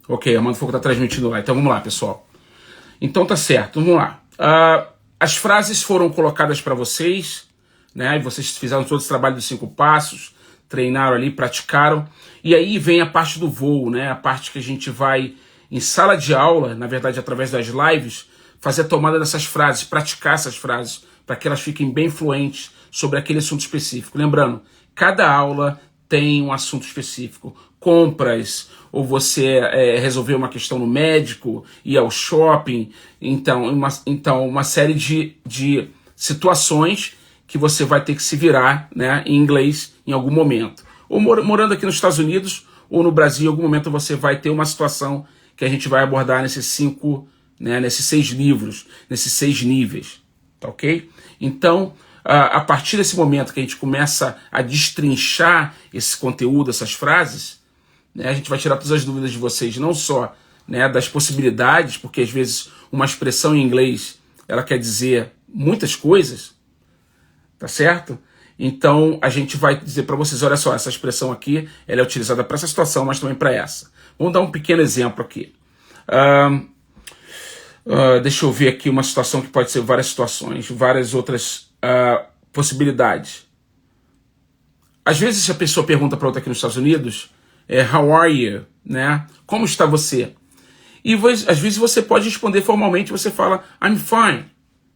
Ok, a Amanda Fogo está transmitindo lá. Então vamos lá, pessoal. Então tá certo, vamos lá. As frases foram colocadas para vocês, né? E vocês fizeram todo esse trabalho dos 5 passos, treinaram ali, praticaram. E aí vem a parte do voo, né? A parte que a gente vai em sala de aula, na verdade através das lives, fazer a tomada dessas frases, praticar essas frases, para que elas fiquem bem fluentes sobre aquele assunto específico. Lembrando, cada aula tem um assunto específico. Compras, ou você resolver uma questão no médico, ir ao shopping. Então uma série de situações que você vai ter que se virar, né, em inglês em algum momento. Ou morando aqui nos Estados Unidos ou no Brasil, em algum momento você vai ter uma situação que a gente vai abordar nesses 5, né, nesses 6 livros, nesses 6 níveis. Tá ok? Então, a partir desse momento que a gente começa a destrinchar esse conteúdo, essas frases, né, a gente vai tirar todas as dúvidas de vocês, não só, né, das possibilidades, porque às vezes uma expressão em inglês ela quer dizer muitas coisas, tá certo? Então a gente vai dizer para vocês, olha só, essa expressão aqui ela é utilizada para essa situação, mas também para essa. Vamos dar um pequeno exemplo aqui. Deixa eu ver aqui uma situação que pode ser várias situações, várias outras possibilidades. Às vezes a pessoa pergunta para outra aqui nos Estados Unidos, how are you? Né? Como está você? E às vezes você pode responder formalmente, você fala, I'm fine.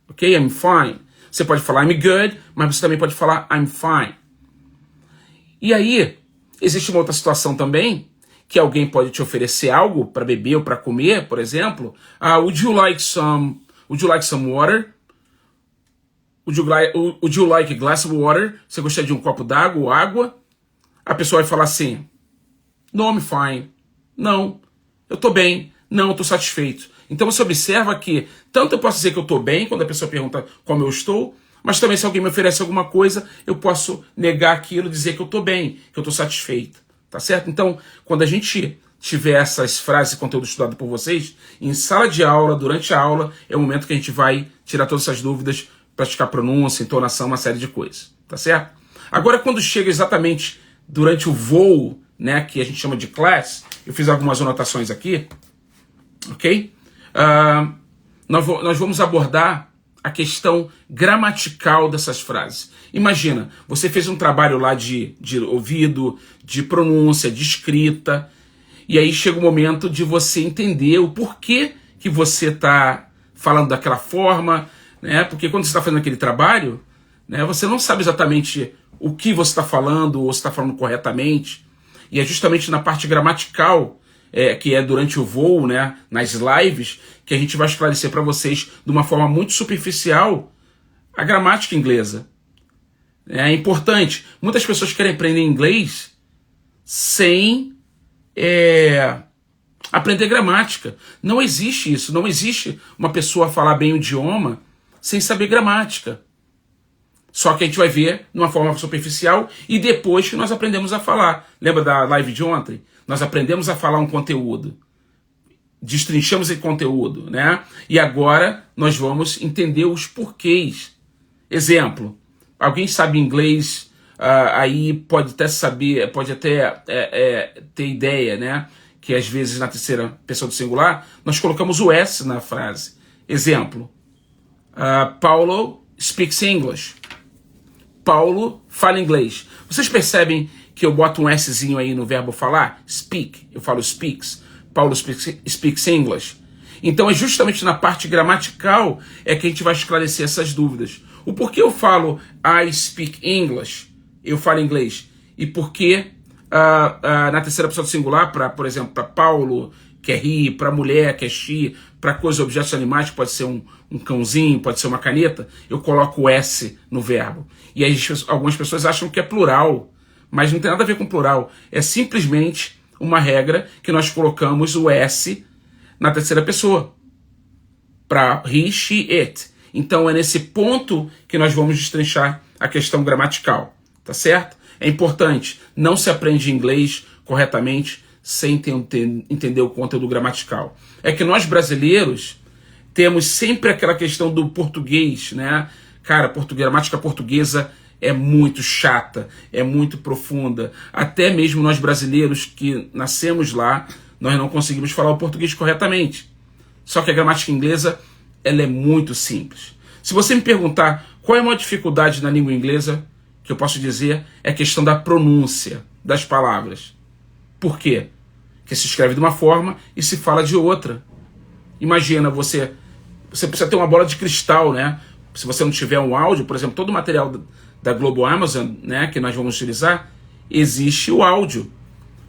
Ok? I'm fine. Você pode falar, I'm good, mas você também pode falar, I'm fine. E aí, existe uma outra situação também, que alguém pode te oferecer algo para beber ou para comer, por exemplo. Would you like some water? Would you like a glass of water? Você gostaria de um copo d'água ou água? A pessoa vai falar assim, no, I'm fine. Não, eu estou bem. Não, eu estou satisfeito. Então você observa que tanto eu posso dizer que eu estou bem, quando a pessoa pergunta como eu estou, mas também se alguém me oferece alguma coisa, eu posso negar aquilo e dizer que eu estou bem, que eu estou satisfeito. Tá certo? Então, quando a gente tiver essas frases e conteúdo estudado por vocês, em sala de aula, durante a aula, é o momento que a gente vai tirar todas essas dúvidas, praticar pronúncia, entonação, uma série de coisas. Tá certo? Agora, quando chega exatamente durante o voo, né, que a gente chama de class, eu fiz algumas anotações aqui, ok? Nós vamos abordar a questão gramatical dessas frases. Imagina, você fez um trabalho lá de ouvido, de pronúncia, de escrita, e aí chega o momento de você entender o porquê que você está falando daquela forma, né? Porque quando você está fazendo aquele trabalho, né, você não sabe exatamente o que você está falando, ou se está falando corretamente, e é justamente na parte gramatical, que é durante o voo, né, nas lives, que a gente vai esclarecer para vocês de uma forma muito superficial a gramática inglesa. É importante. Muitas pessoas querem aprender inglês sem aprender gramática. Não existe isso. Não existe uma pessoa falar bem o idioma sem saber gramática. Só que a gente vai ver de uma forma superficial e depois que nós aprendemos a falar. Lembra da live de ontem? Nós aprendemos a falar um conteúdo. Destrinchamos esse conteúdo, né? E agora nós vamos entender os porquês. Exemplo, alguém sabe inglês, aí pode até saber, pode até ter ideia, né? Que às vezes na terceira pessoa do singular, nós colocamos o S na frase. Exemplo, Paulo speaks English. Paulo fala inglês. Vocês percebem que eu boto um Szinho aí no verbo falar? Speak. Eu falo speaks. Paulo speaks English. Então é justamente na parte gramatical que a gente vai esclarecer essas dúvidas. O porquê eu falo I speak English, eu falo inglês, e porquê na terceira pessoa do singular, por exemplo, para Paulo, que é he, para mulher, que é she, para coisas, objetos animais, que pode ser um cãozinho, pode ser uma caneta, eu coloco o S no verbo. E aí algumas pessoas acham que é plural, mas não tem nada a ver com plural. É simplesmente uma regra que nós colocamos o S na terceira pessoa. Para he, she, it. Então é nesse ponto que nós vamos destrinchar a questão gramatical. Tá certo? É importante. Não se aprende inglês corretamente sem entender o conteúdo gramatical. É que nós brasileiros temos sempre aquela questão do português, né? Cara, gramática portuguesa é muito chata, é muito profunda. Até mesmo nós brasileiros que nascemos lá, nós não conseguimos falar o português corretamente. Só que a gramática inglesa, ela é muito simples. Se você me perguntar qual é a maior dificuldade na língua inglesa, que eu posso dizer é a questão da pronúncia das palavras. Por quê? Porque se escreve de uma forma e se fala de outra. Imagina, você precisa ter uma bola de cristal, né? Se você não tiver um áudio, por exemplo, todo o material da Globo Amazon, né, que nós vamos utilizar, existe o áudio.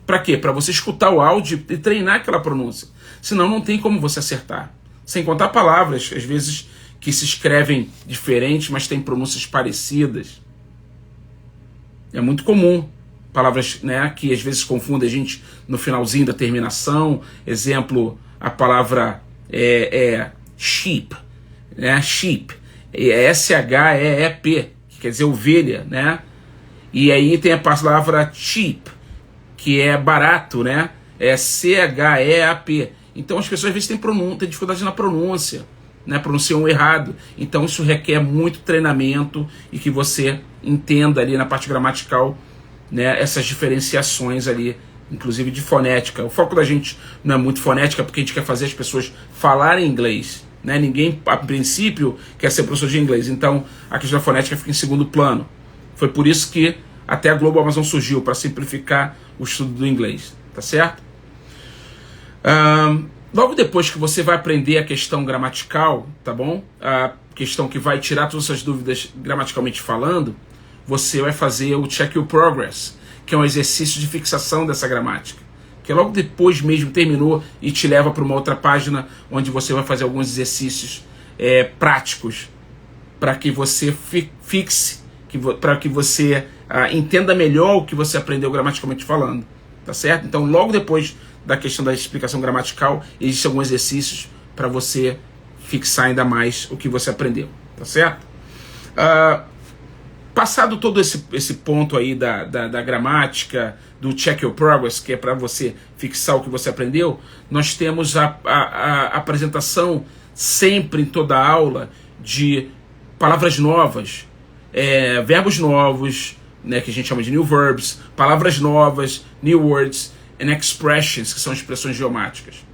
Para quê? Para você escutar o áudio e treinar aquela pronúncia. Senão não tem como você acertar. Sem contar palavras, às vezes, que se escrevem diferentes, mas têm pronúncias parecidas. É muito comum. Palavras, né, que às vezes confundem a gente no finalzinho da terminação. Exemplo, a palavra sheep. Né? Sheep. É S-H-E-E-P, que quer dizer ovelha, né? E aí tem a palavra cheap, que é barato, né? É C-H-E-A-P. Então as pessoas às vezes têm dificuldade na pronúncia, né? Pronunciam errado. Então isso requer muito treinamento e que você entenda ali na parte gramatical, né, essas diferenciações ali, inclusive de fonética. O foco da gente não é muito fonética porque a gente quer fazer as pessoas falarem inglês, né? Ninguém, a princípio, quer ser professor de inglês. Então a questão da fonética fica em segundo plano. Foi por isso que até a Globo Amazon surgiu, para simplificar o estudo do inglês, tá certo? Logo depois que você vai aprender a questão gramatical, tá bom? A questão que vai tirar todas essas dúvidas gramaticalmente falando, você vai fazer o Check Your Progress, que é um exercício de fixação dessa gramática, que logo depois mesmo terminou e te leva para uma outra página onde você vai fazer alguns exercícios práticos para que você fixe, para que você entenda melhor o que você aprendeu gramaticalmente falando, tá certo? Então logo depois da questão da explicação gramatical, existem alguns exercícios para você fixar ainda mais o que você aprendeu, tá certo? Passado todo esse ponto aí da gramática, do Check Your Progress, que é para você fixar o que você aprendeu, nós temos a apresentação sempre em toda a aula de palavras novas, verbos novos, né, que a gente chama de new verbs, palavras novas, new words and expressions, que são expressões idiomáticas.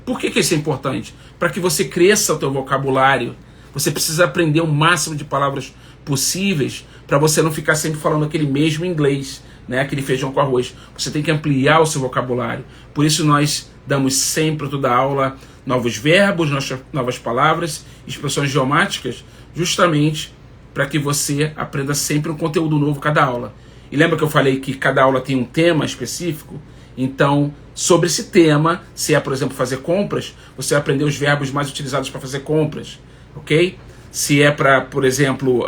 Por que isso é importante? Para que você cresça o teu vocabulário, você precisa aprender o máximo de palavras possíveis para você não ficar sempre falando aquele mesmo inglês, né, aquele feijão com arroz. Você tem que ampliar o seu vocabulário. Por isso nós damos sempre toda a aula novos verbos, novas palavras, expressões idiomáticas, justamente para que você aprenda sempre um conteúdo novo cada aula. E lembra que eu falei que cada aula tem um tema específico? Então, sobre esse tema, se é, por exemplo, fazer compras, você vai aprender os verbos mais utilizados para fazer compras, ok? Se é para, por exemplo,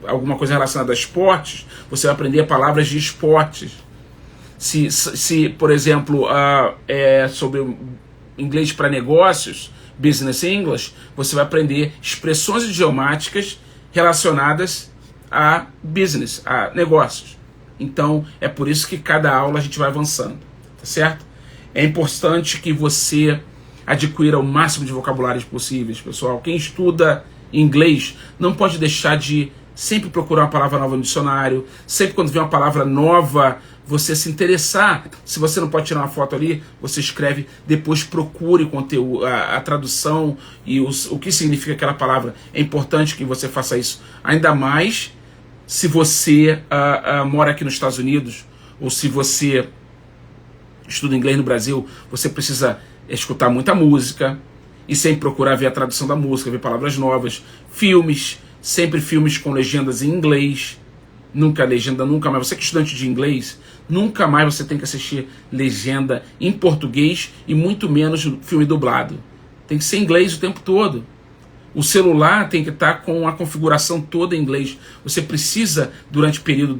alguma coisa relacionada a esportes, você vai aprender palavras de esportes. Se por exemplo, é sobre inglês para negócios, business English, você vai aprender expressões idiomáticas relacionadas a business, a negócios. Então, é por isso que cada aula a gente vai avançando, tá certo? É importante que você adquira o máximo de vocabulários possíveis, pessoal. Quem estuda inglês não pode deixar de sempre procurar uma palavra nova no dicionário, sempre quando vê uma palavra nova, você se interessar. Se você não pode tirar uma foto ali, você escreve, depois procure o conteúdo, a tradução e o que significa aquela palavra. É importante que você faça isso, ainda mais se você mora aqui nos Estados Unidos, ou se você estuda inglês no Brasil, você precisa escutar muita música e sempre procurar ver a tradução da música, ver palavras novas, filmes, sempre filmes com legendas em inglês, nunca mais. Você que é estudante de inglês, nunca mais você tem que assistir legenda em português e muito menos filme dublado. Tem que ser em inglês o tempo todo. O celular tem que estar com a configuração toda em inglês. Você precisa, durante o período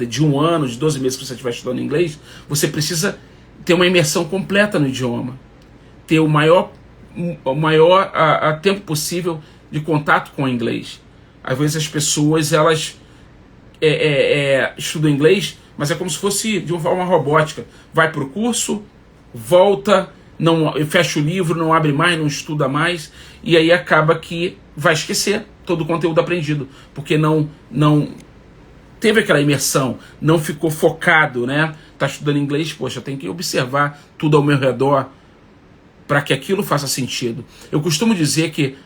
de 1 ano, de 12 meses que você estiver estudando inglês, você precisa ter uma imersão completa no idioma. Ter o maior tempo possível de contato com o inglês. Às vezes as pessoas, elas estudam inglês, mas é como se fosse de uma forma robótica. Vai para o curso, volta, fecha o livro, não abre mais, não estuda mais, e aí acaba que vai esquecer todo o conteúdo aprendido, porque não teve aquela imersão, não ficou focado, né? Tá estudando inglês, poxa, tem que observar tudo ao meu redor para que aquilo faça sentido. Eu costumo dizer que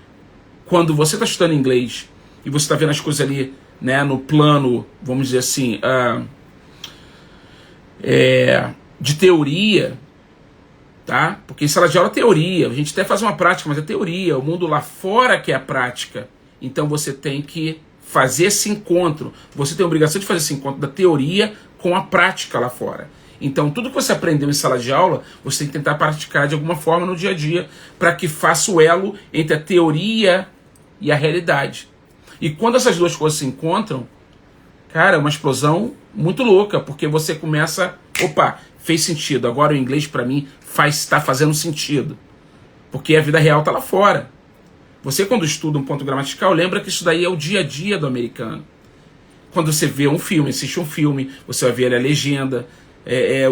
quando você está estudando inglês e você está vendo as coisas ali, né, no plano, vamos dizer assim, de teoria, tá? Porque em sala de aula é teoria, a gente até faz uma prática, mas é teoria, o mundo lá fora que é a prática. Então você tem que fazer esse encontro, você tem a obrigação de fazer esse encontro da teoria com a prática lá fora. Então tudo que você aprendeu em sala de aula, você tem que tentar praticar de alguma forma no dia a dia, para que faça o elo entre a teoria e a realidade. E quando essas duas coisas se encontram, cara, é uma explosão muito louca, porque você começa, opa, fez sentido, agora o inglês para mim está fazendo sentido, porque a vida real está lá fora. Você, quando estuda um ponto gramatical, lembra que isso daí é o dia a dia do americano. Quando você vê um filme, assiste um filme, você vai ver a legenda.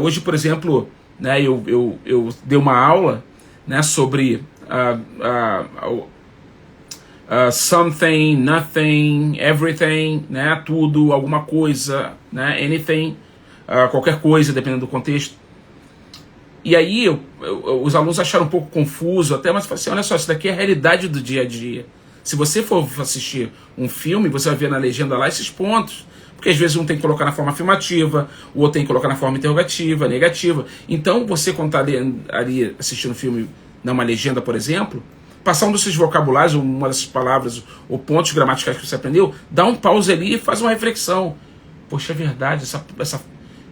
Hoje, por exemplo, né, eu dei uma aula, né, sobre something, nothing, everything, né, tudo, alguma coisa, né, anything, qualquer coisa, dependendo do contexto. E aí os alunos acharam um pouco confuso até, mas eu falei assim, olha só, isso daqui é a realidade do dia a dia. Se você for assistir um filme, você vai ver na legenda lá esses pontos. Porque às vezes um tem que colocar na forma afirmativa, o outro tem que colocar na forma interrogativa, negativa. Então você, quando está ali assistindo um filme numa legenda, por exemplo, passar um desses vocabulários, uma dessas palavras ou pontos gramaticais que você aprendeu, dá um pause ali e faz uma reflexão. Poxa, é verdade,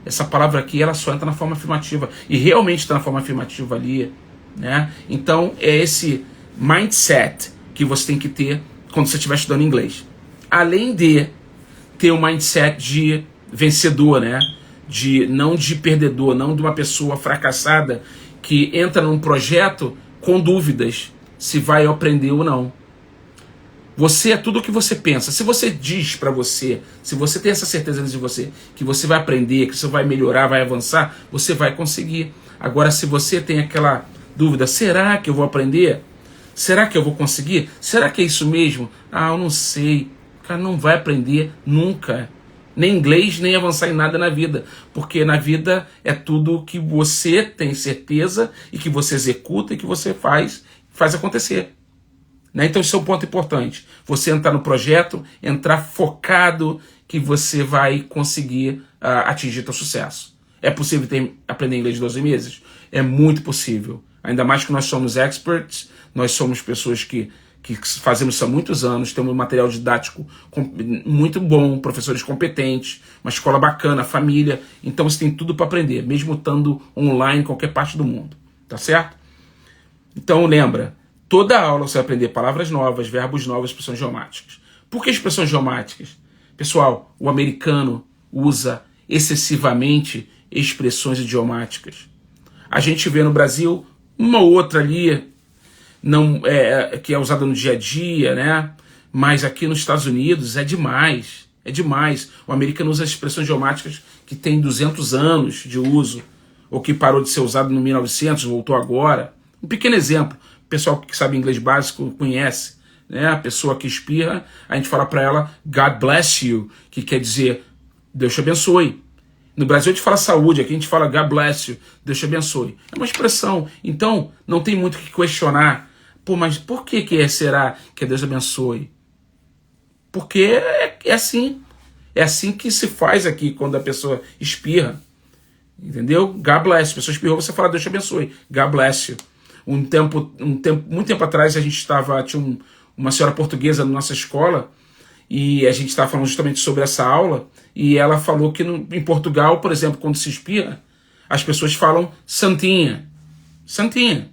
essa palavra aqui ela só entra na forma afirmativa. E realmente está na forma afirmativa ali, né? Então é esse mindset que você tem que ter quando você estiver estudando inglês. Além de ter um mindset de vencedor, né? Não de perdedor, não de uma pessoa fracassada que entra num projeto com dúvidas se vai aprender ou não. Você é tudo o que você pensa. Se você diz para você, se você tem essa certeza de você, que você vai aprender, que você vai melhorar, vai avançar, você vai conseguir. Agora, se você tem aquela dúvida, será que eu vou aprender? Será que eu vou conseguir? Será que é isso mesmo? Eu não sei. O cara não vai aprender nunca. Nem inglês, nem avançar em nada na vida. Porque na vida é tudo que você tem certeza e que você executa e que você faz acontecer. Né? Então isso é um ponto importante. Você entrar no projeto, entrar focado que você vai conseguir atingir seu sucesso. É possível aprender inglês em 12 meses? É muito possível. Ainda mais que nós somos experts, nós somos pessoas que fazemos isso há muitos anos, temos um material didático muito bom, professores competentes, uma escola bacana, família. Então você tem tudo para aprender, mesmo estando online em qualquer parte do mundo. Tá certo? Então lembra, toda aula você vai aprender palavras novas, verbos novos, expressões idiomáticas. Por que expressões idiomáticas? Pessoal, o americano usa excessivamente expressões idiomáticas. A gente vê no Brasil uma ou outra ali, que é usada no dia a dia, né? Mas aqui nos Estados Unidos é demais. É demais. O americano usa expressões idiomáticas que tem 200 anos de uso, ou que parou de ser usado no 1900, voltou agora. Um pequeno exemplo. O pessoal que sabe inglês básico conhece, né? A pessoa que espirra, a gente fala para ela God bless you, que quer dizer Deus te abençoe. No Brasil a gente fala saúde, aqui a gente fala God bless you, Deus te abençoe. É uma expressão. Então não tem muito o que questionar. Pô, mas por que será que Deus abençoe? Porque é assim. É assim que se faz aqui quando a pessoa espirra. Entendeu? God bless you. A pessoa espirrou, você fala Deus te abençoe. God bless you. Muito tempo atrás tinha uma senhora portuguesa na nossa escola e a gente estava falando justamente sobre essa aula e ela falou que em Portugal, por exemplo, quando se espirra, as pessoas falam santinha. Santinha.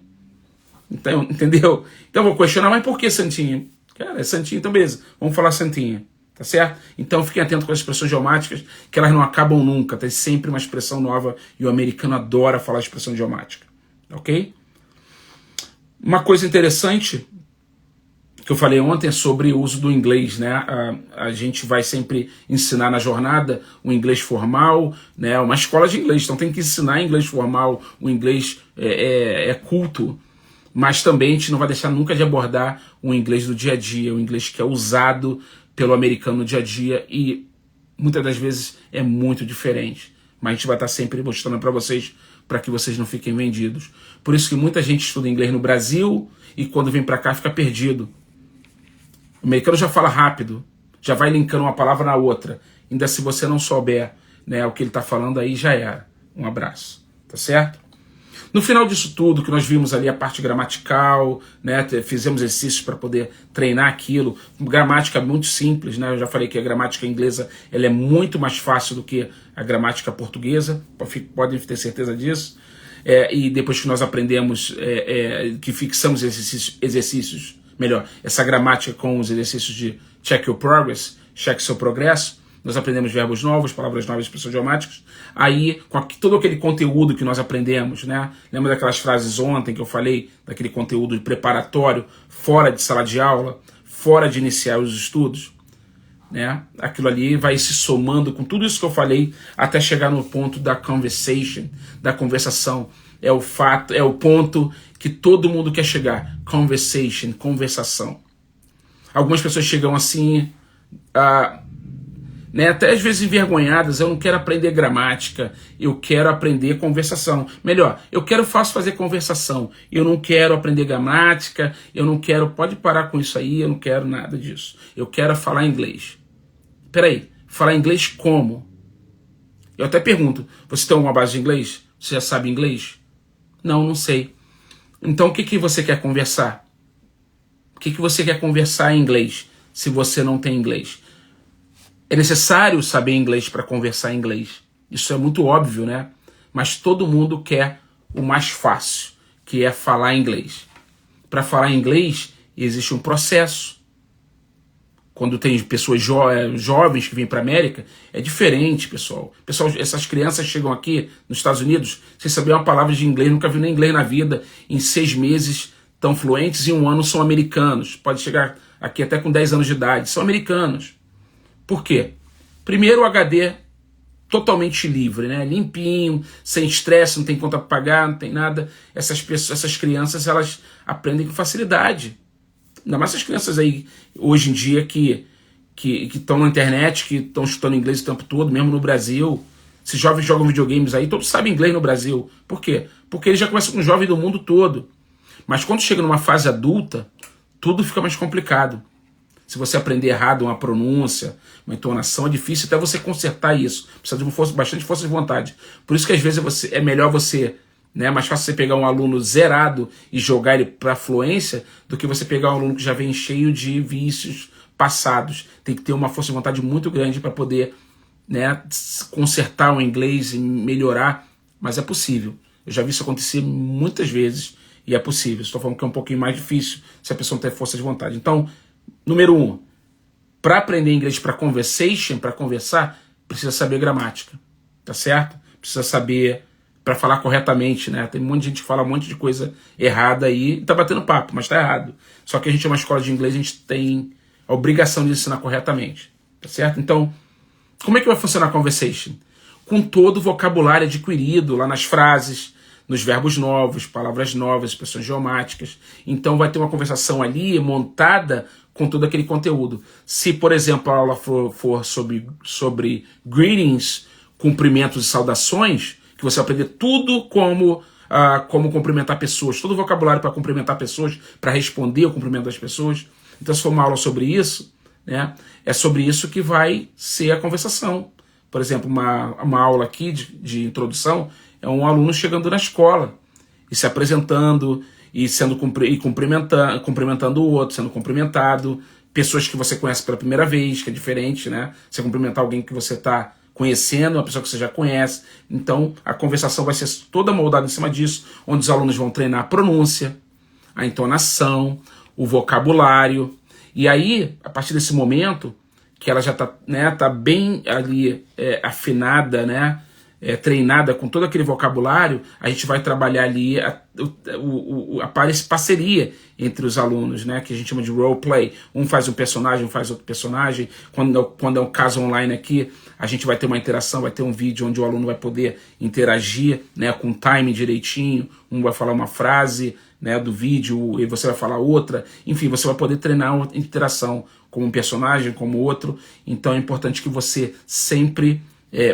Então, entendeu? Então eu vou questionar, mas por que santinha? Cara, é santinha, então beleza, vamos falar santinha, tá certo? Então fiquem atentos com as expressões idiomáticas, que elas não acabam nunca, tem sempre uma expressão nova e o americano adora falar expressão idiomática, ok? Uma coisa interessante que eu falei ontem é sobre o uso do inglês, né? A gente vai sempre ensinar na jornada o inglês formal, né? Uma escola de inglês, então tem que ensinar inglês formal, o inglês é culto, mas também a gente não vai deixar nunca de abordar o inglês do dia a dia, o inglês que é usado pelo americano no dia a dia, e muitas das vezes é muito diferente. Mas a gente vai estar sempre mostrando para vocês, para que vocês não fiquem vendidos. Por isso que muita gente estuda inglês no Brasil e quando vem para cá fica perdido. O americano já fala rápido, já vai linkando uma palavra na outra. Ainda se você não souber, né, o que ele está falando, aí já era. Um abraço, tá certo? No final disso tudo, que nós vimos ali a parte gramatical, né, fizemos exercícios para poder treinar aquilo. Gramática muito simples, né? Eu já falei que a gramática inglesa ela é muito mais fácil do que a gramática portuguesa, podem ter certeza disso. E depois que nós aprendemos, que fixamos exercícios, melhor, essa gramática com os exercícios de check your progress, check seu progresso, nós aprendemos verbos novos, palavras novas, expressões idiomáticas. Aí, com todo aquele conteúdo que nós aprendemos, né? Lembra daquelas frases ontem que eu falei, daquele conteúdo de preparatório, fora de sala de aula, fora de iniciar os estudos, né? Aquilo ali vai se somando com tudo isso que eu falei até chegar no ponto da conversation, da conversação. É o fato, é o ponto que todo mundo quer chegar. Conversation, conversação. Algumas pessoas chegam assim, né, até às vezes envergonhadas. Eu não quero aprender gramática, eu quero aprender conversação. Melhor, eu quero fazer conversação, eu não quero aprender gramática, eu não quero, pode parar com isso aí, eu não quero nada disso. Eu quero falar inglês. Peraí, falar inglês como? Eu até pergunto, você tem alguma base de inglês? Você já sabe inglês? Não, não sei. Então o que você quer conversar? O que você quer conversar em inglês, se você não tem inglês? É necessário saber inglês para conversar em inglês. Isso é muito óbvio, né? Mas todo mundo quer o mais fácil, que é falar inglês. Para falar inglês, existe um processo. Quando tem pessoas jovens que vêm para a América, é diferente, pessoal. Essas crianças chegam aqui nos Estados Unidos sem saber uma palavra de inglês, nunca viram nem inglês na vida. Em 6 meses estão fluentes e em 1 ano são americanos. Pode chegar aqui até com 10 anos de idade. São americanos. Por quê? Primeiro, o HD totalmente livre, né? Limpinho, sem estresse, não tem conta para pagar, não tem nada. Essas crianças, elas aprendem com facilidade. Ainda mais essas crianças aí, hoje em dia, que estão na internet, que estão estudando inglês o tempo todo, mesmo no Brasil. Esses jovens jogam videogames aí, todos sabem inglês no Brasil. Por quê? Porque eles já começam com jovens do mundo todo. Mas quando chega numa fase adulta, tudo fica mais complicado. Se você aprender errado uma pronúncia, uma entonação, é difícil até você consertar isso. Precisa de bastante força de vontade. Por isso que às vezes é melhor você, né, é mais fácil você pegar um aluno zerado e jogar ele para fluência do que você pegar um aluno que já vem cheio de vícios passados. Tem que ter uma força de vontade muito grande para poder, né, consertar o inglês e melhorar, mas é possível. Eu já vi isso acontecer muitas vezes e é possível. Estou falando que é um pouquinho mais difícil se a pessoa não tem força de vontade. Então, número 1, para aprender inglês para conversation, para conversar, precisa saber gramática, tá certo? Precisa saber para falar corretamente, né? Tem um monte de gente que fala um monte de coisa errada aí e tá batendo papo, mas tá errado. Só que a gente é uma escola de inglês, a gente tem a obrigação de ensinar corretamente, tá certo? Então, como é que vai funcionar a conversation? Com todo o vocabulário adquirido lá nas frases, nos verbos novos, palavras novas, expressões idiomáticas. Então vai ter uma conversação ali montada com todo aquele conteúdo. Se, por exemplo, a aula for sobre greetings, cumprimentos e saudações, que você vai aprender tudo como cumprimentar pessoas, todo o vocabulário para cumprimentar pessoas, para responder ao cumprimento das pessoas. Então, se for uma aula sobre isso, né, é sobre isso que vai ser a conversação. Por exemplo, uma aula aqui de introdução é um aluno chegando na escola e se apresentando e cumprimentando o outro, sendo cumprimentado, pessoas que você conhece pela primeira vez, que é diferente, né? Você cumprimentar alguém que você está conhecendo, uma pessoa que você já conhece. Então, a conversação vai ser toda moldada em cima disso, onde os alunos vão treinar a pronúncia, a entonação, o vocabulário. E aí, a partir desse momento, que ela já está, né, tá bem ali afinada, né, treinada com todo aquele vocabulário, a gente vai trabalhar ali a parceria entre os alunos, né, que a gente chama de role play. Um faz um personagem, um faz outro personagem. Quando é um caso online aqui, a gente vai ter uma interação, vai ter um vídeo onde o aluno vai poder interagir, né, com o time direitinho. Um vai falar uma frase, né, do vídeo e você vai falar outra. Enfim, você vai poder treinar uma interação como um personagem, como outro. Então é importante que você sempre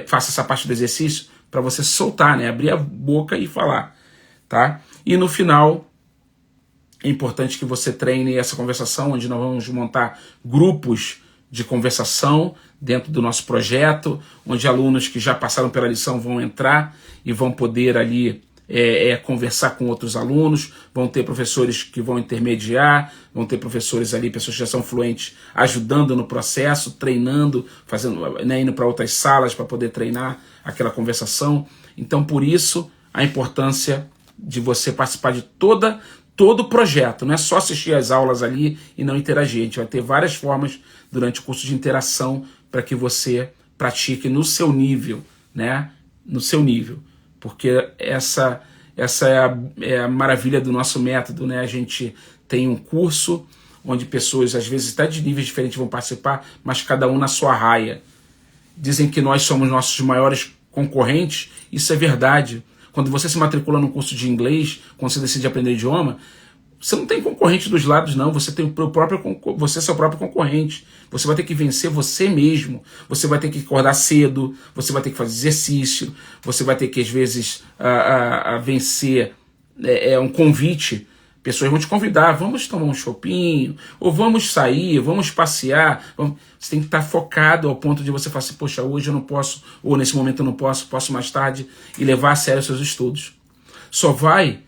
faça essa parte do exercício para você soltar, né? Abrir a boca e falar, tá? E no final, é importante que você treine essa conversação, onde nós vamos montar grupos de conversação dentro do nosso projeto, onde alunos que já passaram pela lição vão entrar e vão poder ali conversar com outros alunos, vão ter professores que vão intermediar, vão ter professores ali, pessoas que já são fluentes, ajudando no processo, treinando, fazendo, né, indo para outras salas para poder treinar aquela conversação. Então, por isso, a importância de você participar de todo o projeto, não é só assistir às aulas ali e não interagir. A gente vai ter várias formas durante o curso de interação para que você pratique no seu nível, né? No seu nível. Porque essa é a maravilha do nosso método, né? A gente tem um curso onde pessoas, às vezes, até de níveis diferentes vão participar, mas cada um na sua raia. Dizem que nós somos nossos maiores concorrentes, isso é verdade. Quando você se matricula num curso de inglês, quando você decide aprender idioma, você não tem concorrente dos lados, não. Você tem você é seu próprio concorrente. Você vai ter que vencer você mesmo. Você vai ter que acordar cedo. Você vai ter que fazer exercício. Você vai ter que, às vezes, vencer um convite. Pessoas vão te convidar. Vamos tomar um chopinho. Ou vamos sair. Vamos passear. Você tem que estar focado ao ponto de você falar assim, poxa, hoje eu não posso. Ou nesse momento eu não posso. Posso mais tarde. E levar a sério os seus estudos.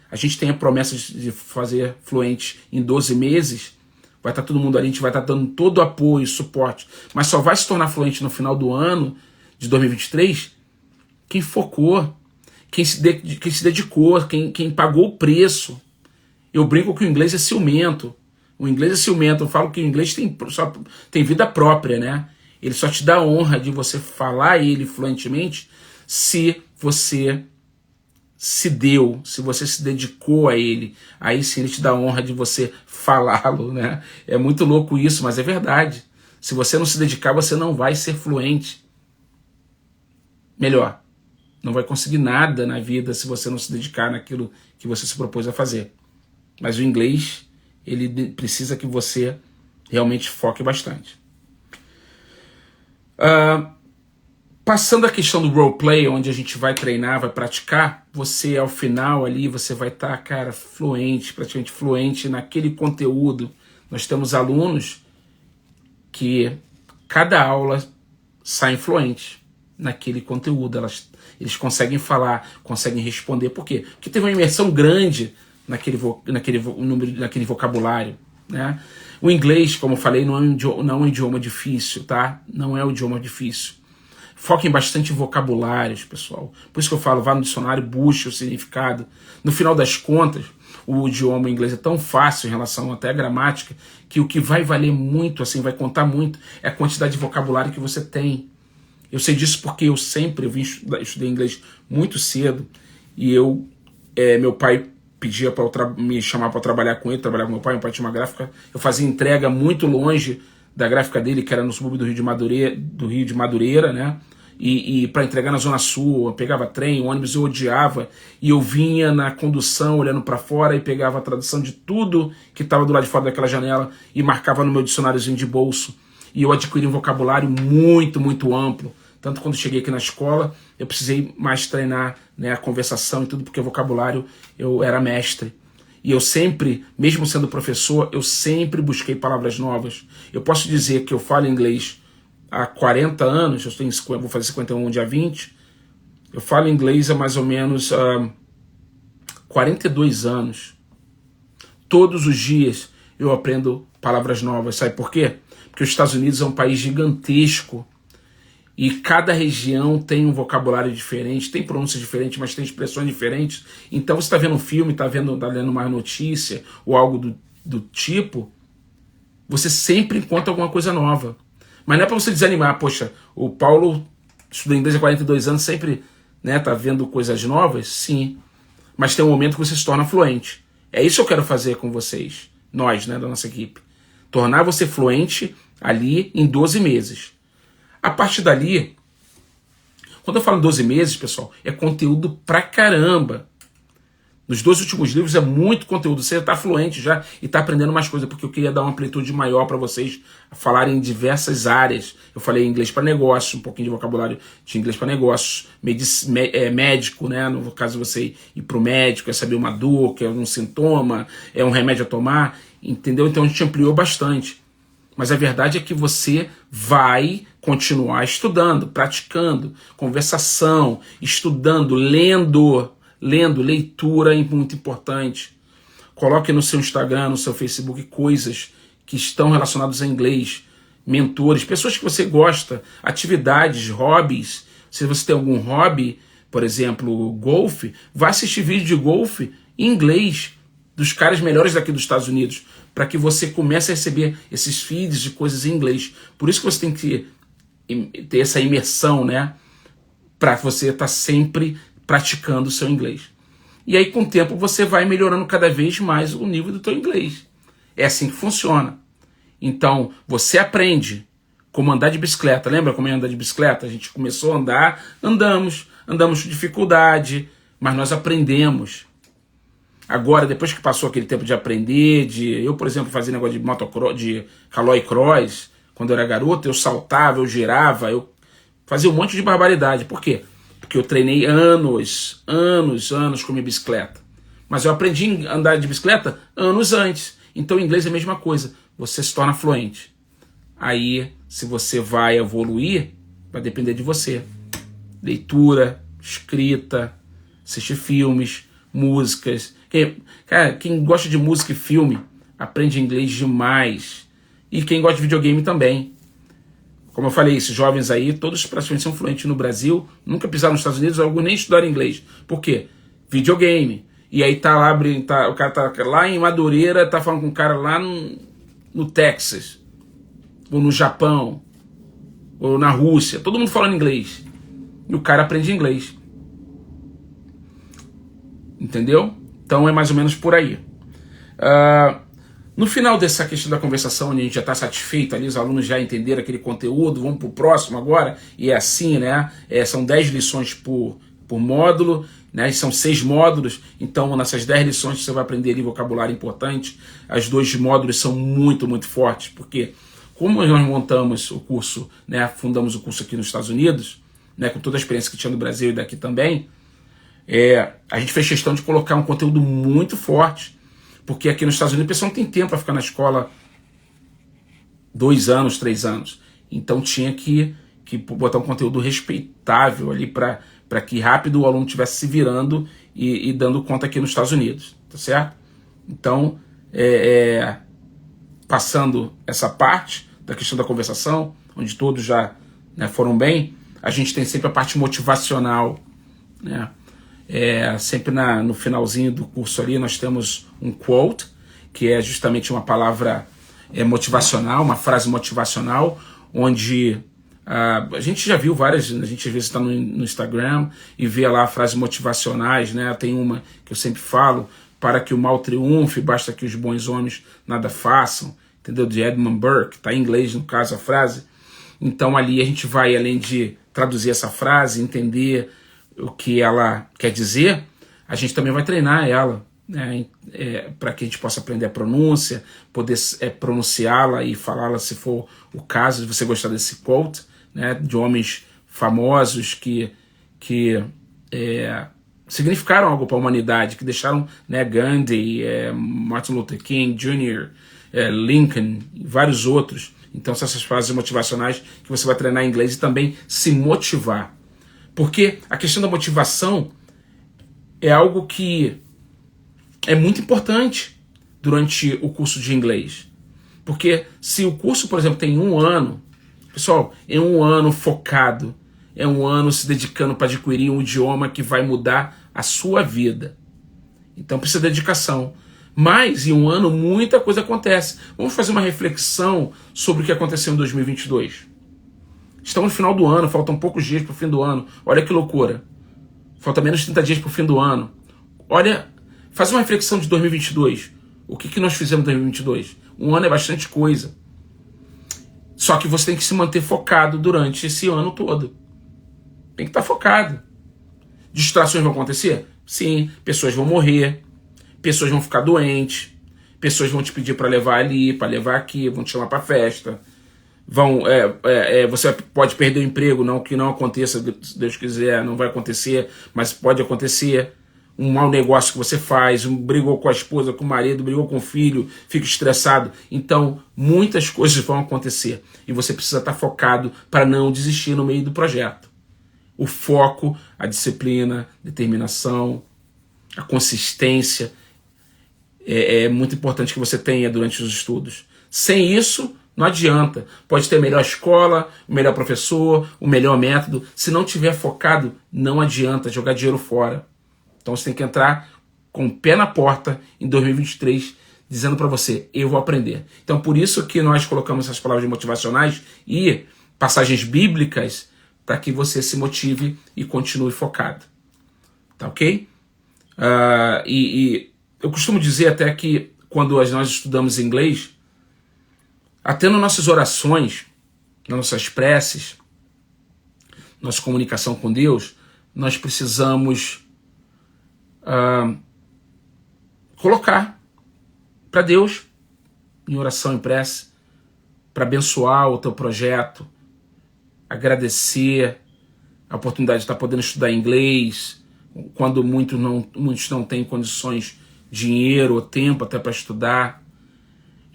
A gente tem a promessa de fazer fluente em 12 meses, vai estar todo mundo ali, a gente vai estar dando todo o apoio e suporte, mas só vai se tornar fluente no final do ano de 2023 quem focou, quem se dedicou, quem pagou o preço. Eu brinco que o inglês é ciumento. O inglês é ciumento, eu falo que o inglês tem vida própria, né? Ele só te dá a honra de você falar ele fluentemente se você se deu, se você se dedicou a ele, aí sim ele te dá a honra de você falá-lo, né? É muito louco isso, mas é verdade. Se você não se dedicar, você não vai ser fluente. Melhor, não vai conseguir nada na vida se você não se dedicar naquilo que você se propôs a fazer. Mas o inglês, ele precisa que você realmente foque bastante. Passando a questão do roleplay, onde a gente vai treinar, vai praticar, você ao final ali, você vai estar, cara, fluente, praticamente fluente naquele conteúdo. Nós temos alunos que cada aula saem fluentes naquele conteúdo. Eles conseguem falar, conseguem responder. Por quê? Porque teve uma imersão grande naquele vocabulário, né? O inglês, como eu falei, não é um idioma difícil, tá? Não é um idioma difícil. Foquem bastante em vocabulários, pessoal. Por isso que eu falo, vá no dicionário, busque o significado. No final das contas, o idioma inglês é tão fácil em relação até à gramática, que o que vai valer muito, assim, vai contar muito, é a quantidade de vocabulário que você tem. Eu sei disso porque eu estudei inglês muito cedo, e meu pai pedia para me chamar para trabalhar com ele, trabalhar com meu pai tinha uma gráfica, eu fazia entrega muito longe da gráfica dele, que era no subúrbio do Rio de Madureira, né? E para entregar na Zona Sul, eu pegava trem, ônibus, eu odiava, e eu vinha na condução olhando para fora e pegava a tradução de tudo que estava do lado de fora daquela janela e marcava no meu dicionáriozinho de bolso. E eu adquiri um vocabulário muito, muito amplo. Tanto quando cheguei aqui na escola, eu precisei mais treinar, né, a conversação e tudo, porque vocabulário eu era mestre. E eu sempre, mesmo sendo professor, eu sempre busquei palavras novas. Eu posso dizer que eu falo inglês há 40 anos, vou fazer 51 dia 20, eu falo inglês há mais ou menos 42 anos. Todos os dias eu aprendo palavras novas. Sabe por quê? Porque os Estados Unidos é um país gigantesco. E cada região tem um vocabulário diferente, tem pronúncias diferentes, mas tem expressões diferentes. Então você está vendo um filme, está lendo uma notícia ou algo do tipo, você sempre encontra alguma coisa nova. Mas não é para você desanimar. Poxa, o Paulo estuda inglês há 42 anos, sempre, né, tá vendo coisas novas? Sim. Mas tem um momento que você se torna fluente. É isso que eu quero fazer com vocês, nós, né, da nossa equipe. Tornar você fluente ali em 12 meses. A partir dali, quando eu falo 12 meses, pessoal, é conteúdo pra caramba. Nos 2 últimos livros é muito conteúdo. Você está fluente já e está aprendendo mais coisas, porque eu queria dar uma amplitude maior para vocês falarem em diversas áreas. Eu falei inglês para negócios, um pouquinho de vocabulário de inglês para negócios, médico, né? No caso de você ir para o médico, é saber uma dor, que é um sintoma, é um remédio a tomar, entendeu? Então a gente ampliou bastante. Mas a verdade é que você vai continuar estudando, praticando, conversação, estudando, lendo, leitura é muito importante. Coloque no seu Instagram, no seu Facebook, coisas que estão relacionadas a inglês, mentores, pessoas que você gosta, atividades, hobbies. Se você tem algum hobby, por exemplo, golfe, vá assistir vídeo de golfe em inglês, dos caras melhores daqui dos Estados Unidos, para que você comece a receber esses feeds de coisas em inglês. Por isso que você tem que ter essa imersão, né? Para você estar sempre praticando o seu inglês. E aí, com o tempo, você vai melhorando cada vez mais o nível do teu inglês. É assim que funciona. Então, você aprende como andar de bicicleta. Lembra como é andar de bicicleta? A gente começou a andar, andamos com dificuldade, mas nós aprendemos. Agora, depois que passou aquele tempo de aprender, eu, por exemplo, fazia negócio de motocross, de caloi cross, quando eu era garoto, eu saltava, eu girava, eu fazia um monte de barbaridade. Por quê? Porque eu treinei anos com minha bicicleta. Mas eu aprendi a andar de bicicleta anos antes. Então, o inglês é a mesma coisa. Você se torna fluente. Aí, se você vai evoluir, vai depender de você. Leitura, escrita, assistir filmes, músicas. Quem gosta de música e filme aprende inglês demais. E quem gosta de videogame também. Como eu falei, esses jovens aí, todos praticamente são fluentes no Brasil, nunca pisaram nos Estados Unidos, alguns nem estudaram inglês. Por quê? Videogame. E aí tá lá, o cara tá lá em Madureira, tá falando com um cara lá no Texas, ou no Japão, ou na Rússia, todo mundo falando inglês. E o cara aprende inglês. Entendeu? Então é mais ou menos por aí. No final dessa questão da conversação, onde a gente já está satisfeito ali, os alunos já entenderam aquele conteúdo, vamos para o próximo agora, e é assim, né? São 10 lições por módulo, né? São 6 módulos, então nessas 10 lições você vai aprender ali vocabulário importante. As 2 módulos são muito, muito fortes, porque como nós montamos o curso, né? Fundamos o curso aqui nos Estados Unidos, né? Com toda a experiência que tinha no Brasil e daqui também, a gente fez questão de colocar um conteúdo muito forte, porque aqui nos Estados Unidos o pessoal não tem tempo para ficar na escola 2 anos, 3 anos. Então tinha que botar um conteúdo respeitável ali para que rápido o aluno estivesse se virando e dando conta aqui nos Estados Unidos. Tá certo? Então, passando essa parte da questão da conversação, onde todos já, né, foram bem, a gente tem sempre a parte motivacional, né? Sempre no finalzinho do curso ali nós temos um quote, que é justamente uma palavra motivacional, uma frase motivacional, onde a gente já viu várias, a gente às vezes está no Instagram e vê lá frases motivacionais, né? Tem uma que eu sempre falo: para que o mal triunfe, basta que os bons homens nada façam, entendeu? De Edmund Burke, está em inglês no caso a frase. Então ali a gente vai, além de traduzir essa frase, entender o que ela quer dizer, a gente também vai treinar ela, né, para que a gente possa aprender a pronúncia, poder pronunciá-la e falá-la, se for o caso de você gostar desse quote, né, de homens famosos que significaram algo para a humanidade, que deixaram, né, Gandhi, Martin Luther King Jr., Lincoln e vários outros. Então são essas frases motivacionais que você vai treinar em inglês e também se motivar. Porque a questão da motivação é algo que é muito importante durante o curso de inglês. Porque se o curso, por exemplo, tem 1 ano, pessoal, é 1 ano focado, é 1 ano se dedicando para adquirir um idioma que vai mudar a sua vida. Então precisa de dedicação. Mas em 1 ano muita coisa acontece. Vamos fazer uma reflexão sobre o que aconteceu em 2022. Estamos no final do ano, faltam poucos dias para o fim do ano. Olha que loucura. Falta menos de 30 dias para o fim do ano. Olha, faz uma reflexão de 2022. O que nós fizemos em 2022? 1 ano é bastante coisa. Só que você tem que se manter focado durante esse ano todo. Tem que estar focado. Distrações vão acontecer? Sim, pessoas vão morrer, pessoas vão ficar doentes, pessoas vão te pedir para levar ali, para levar aqui, vão te chamar para festa. Você pode perder o emprego, não que não aconteça, se Deus quiser, não vai acontecer, mas pode acontecer. Um mau negócio que você faz, brigou com a esposa, com o marido, brigou com o filho, fica estressado. Então, muitas coisas vão acontecer e você precisa estar focado para não desistir no meio do projeto. O foco, a disciplina, determinação, a consistência é muito importante que você tenha durante os estudos. Sem isso, não adianta. Pode ter a melhor escola, o melhor professor, o melhor método. Se não tiver focado, não adianta jogar dinheiro fora. Então você tem que entrar com o pé na porta em 2023, dizendo para você, eu vou aprender. Então por isso que nós colocamos essas palavras motivacionais e passagens bíblicas para que você se motive e continue focado. Tá ok? E eu costumo dizer até que quando nós estudamos inglês, até nas nossas orações, nas nossas preces, nossa comunicação com Deus, nós precisamos colocar para Deus, em oração e prece, para abençoar o teu projeto, agradecer a oportunidade de estar podendo estudar inglês, quando muitos não têm condições, dinheiro ou tempo até para estudar.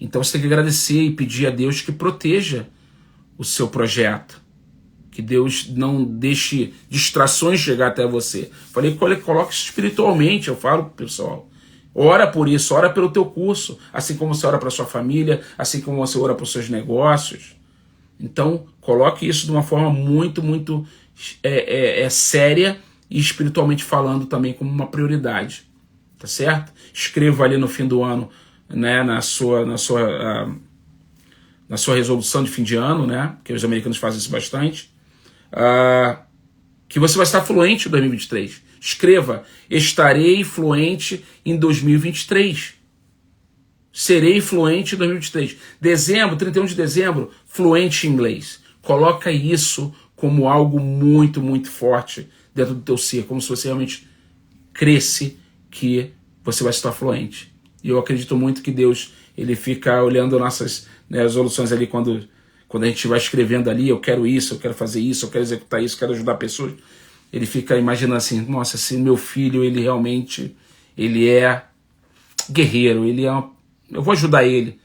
Então você tem que agradecer e pedir a Deus que proteja o seu projeto, que Deus não deixe distrações chegar até você. Falei, coloque isso espiritualmente, eu falo pro pessoal. Ora por isso, ora pelo teu curso, assim como você ora para sua família, assim como você ora para os seus negócios. Então, coloque isso de uma forma muito, muito séria e espiritualmente falando também como uma prioridade. Tá certo? Escreva ali no fim do ano, né, na sua resolução de fim de ano, né, que os americanos fazem isso bastante, que você vai estar fluente em 2023. Escreva, estarei fluente em 2023. Serei fluente em 2023. Dezembro, 31 de dezembro, fluente em inglês. Coloca isso como algo muito, muito forte dentro do teu ser, como se você realmente cresce que você vai estar fluente. E eu acredito muito que Deus, ele fica olhando nossas resoluções ali quando a gente vai escrevendo ali, eu quero isso, eu quero fazer isso, eu quero executar isso, eu quero ajudar pessoas. Ele fica imaginando assim, nossa, se meu filho, ele realmente, ele é guerreiro, eu vou ajudar ele.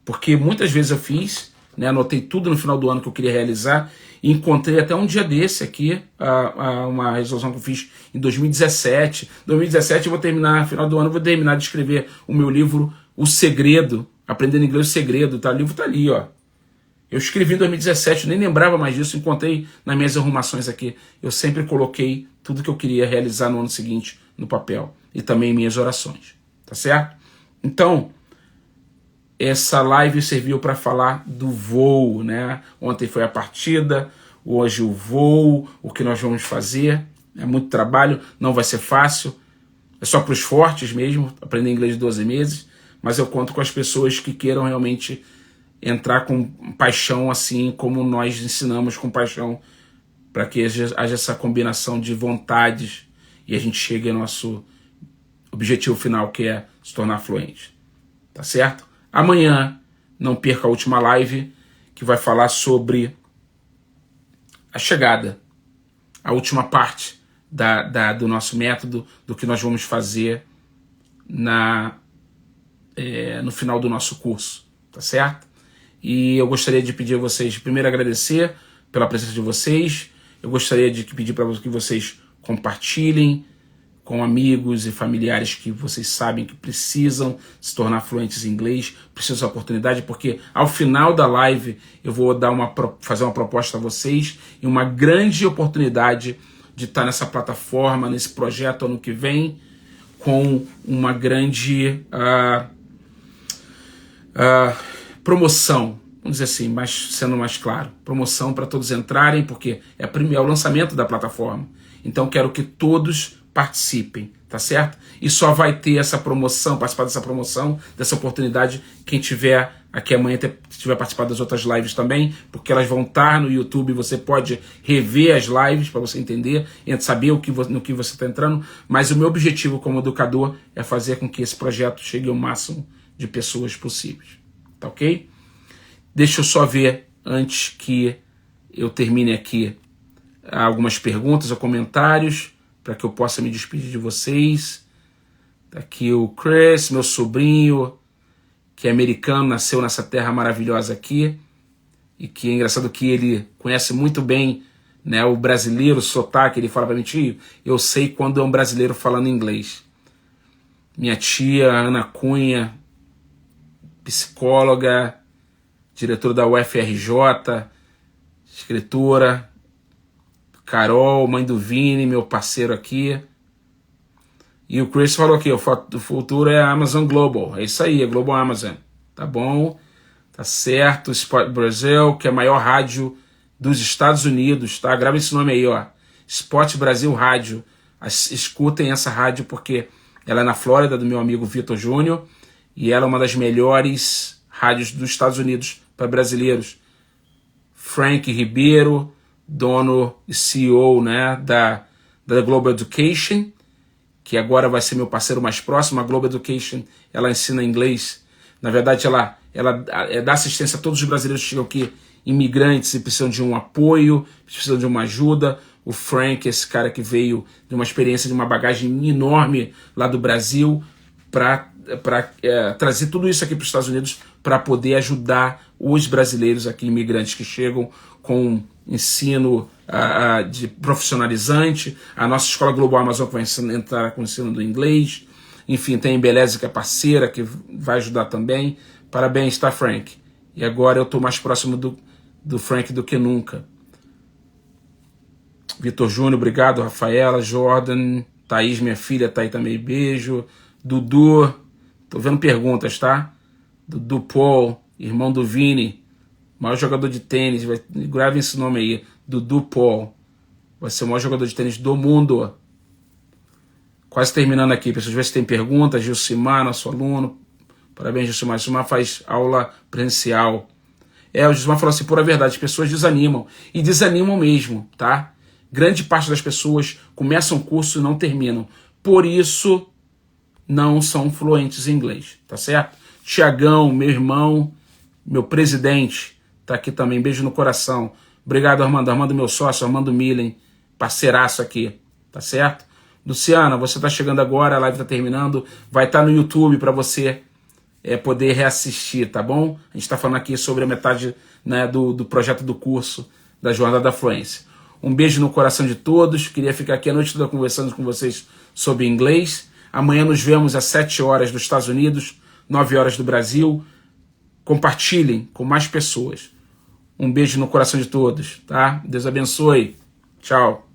Porque muitas vezes eu fiz, né, anotei tudo no final do ano que eu queria realizar, e encontrei até um dia desse aqui, uma resolução que eu fiz em 2017. 2017 eu vou terminar, no final do ano eu vou terminar de escrever o meu livro O Segredo, Aprendendo Inglês o Segredo, tá? O livro tá ali, ó. Eu escrevi em 2017, nem lembrava mais disso, encontrei nas minhas arrumações aqui. Eu sempre coloquei tudo que eu queria realizar no ano seguinte no papel. E também minhas orações, tá certo? Então, essa live serviu para falar do voo, né? Ontem foi a partida, hoje o voo, o que nós vamos fazer. É muito trabalho, não vai ser fácil. É só para os fortes mesmo, aprender inglês de 12 meses. Mas eu conto com as pessoas que queiram realmente entrar com paixão, assim como nós ensinamos com paixão, para que haja essa combinação de vontades e a gente chegue ao nosso objetivo final, que é se tornar fluente. Tá certo? Amanhã, não perca a última live, que vai falar sobre a chegada, a última parte do nosso método, do que nós vamos fazer no final do nosso curso. Tá certo? E eu gostaria de pedir a vocês, primeiro agradecer pela presença de vocês. Eu gostaria de pedir para que vocês compartilhem com amigos e familiares que vocês sabem que precisam se tornar fluentes em inglês, precisam da oportunidade, porque ao final da live eu vou fazer uma proposta a vocês e uma grande oportunidade de estar nessa plataforma, nesse projeto ano que vem, com uma grande promoção, vamos dizer assim, sendo mais claro, promoção para todos entrarem, porque é o lançamento da plataforma. Então quero que todos participem, tá certo? E só vai ter essa promoção, participar dessa promoção, dessa oportunidade, quem tiver aqui amanhã se tiver participado das outras lives também, porque elas vão estar no YouTube, você pode rever as lives para você entender e saber no que você está entrando, mas o meu objetivo como educador é fazer com que esse projeto chegue ao máximo de pessoas possíveis, tá ok? Deixa eu só ver, antes que eu termine aqui, algumas perguntas ou comentários, para que eu possa me despedir de vocês. Tá aqui o Chris, meu sobrinho, que é americano, nasceu nessa terra maravilhosa aqui, e que é engraçado que ele conhece muito bem, né, o brasileiro, o sotaque. Ele fala para mim: tio, eu sei quando é um brasileiro falando inglês. Minha tia, Ana Cunha, psicóloga, diretora da UFRJ, escritora. Carol, mãe do Vini, meu parceiro aqui. E o Chris falou aqui: o futuro é a Amazon Global. É isso aí, é Global Amazon. Tá bom? Tá certo. Sport Brasil, que é a maior rádio dos Estados Unidos, tá? Grava esse nome aí, ó. Sport Brasil Rádio. Escutem essa rádio, porque ela é na Flórida, do meu amigo Vitor Júnior, e ela é uma das melhores rádios dos Estados Unidos para brasileiros. Frank Ribeiro, dono e CEO, né, da Global Education, que agora vai ser meu parceiro mais próximo. A Global Education, ela ensina inglês. Na verdade, ela dá assistência a todos os brasileiros que chegam aqui, imigrantes, e precisam de um apoio, precisam de uma ajuda. O Frank, esse cara que veio de uma experiência, de uma bagagem enorme lá do Brasil, para trazer tudo isso aqui para os Estados Unidos, para poder ajudar os brasileiros aqui, imigrantes que chegam, com ensino de profissionalizante. A nossa escola Global Amazon, que vai entrar com o ensino do inglês. Enfim, tem a Embeleze, que é parceira, que vai ajudar também. Parabéns, tá, Frank? E agora eu estou mais próximo do Frank do que nunca. Vitor Júnior, obrigado. Rafaela, Jordan, Thaís, minha filha, tá aí também, beijo. Dudu, tô vendo perguntas, tá? Dudu Paul, irmão do Vini, maior jogador de tênis, grave esse nome aí, Dudu Paul, vai ser o maior jogador de tênis do mundo. Quase terminando aqui, pessoas, ver se tem perguntas. Gilcimar, nosso aluno, parabéns, Gilcimar. Gilcimar faz aula presencial. O Gilcimar falou assim: por a verdade, as pessoas desanimam, e desanimam mesmo, tá? Grande parte das pessoas começam o curso e não terminam, por isso não são fluentes em inglês, tá certo? Tiagão, meu irmão, meu presidente, tá aqui também, beijo no coração. Obrigado, Armando. Armando, meu sócio, Armando Millen, parceiraço aqui, tá certo? Luciana, você tá chegando agora, a live tá terminando, vai estar no YouTube para você poder reassistir, tá bom? A gente tá falando aqui sobre a metade, né, do projeto do curso da Jornada da Fluência. Um beijo no coração de todos. Queria ficar aqui a noite toda conversando com vocês sobre inglês. Amanhã nos vemos às 7 horas dos Estados Unidos, 9 horas do Brasil. Compartilhem com mais pessoas. Um beijo no coração de todos, tá? Deus abençoe. Tchau.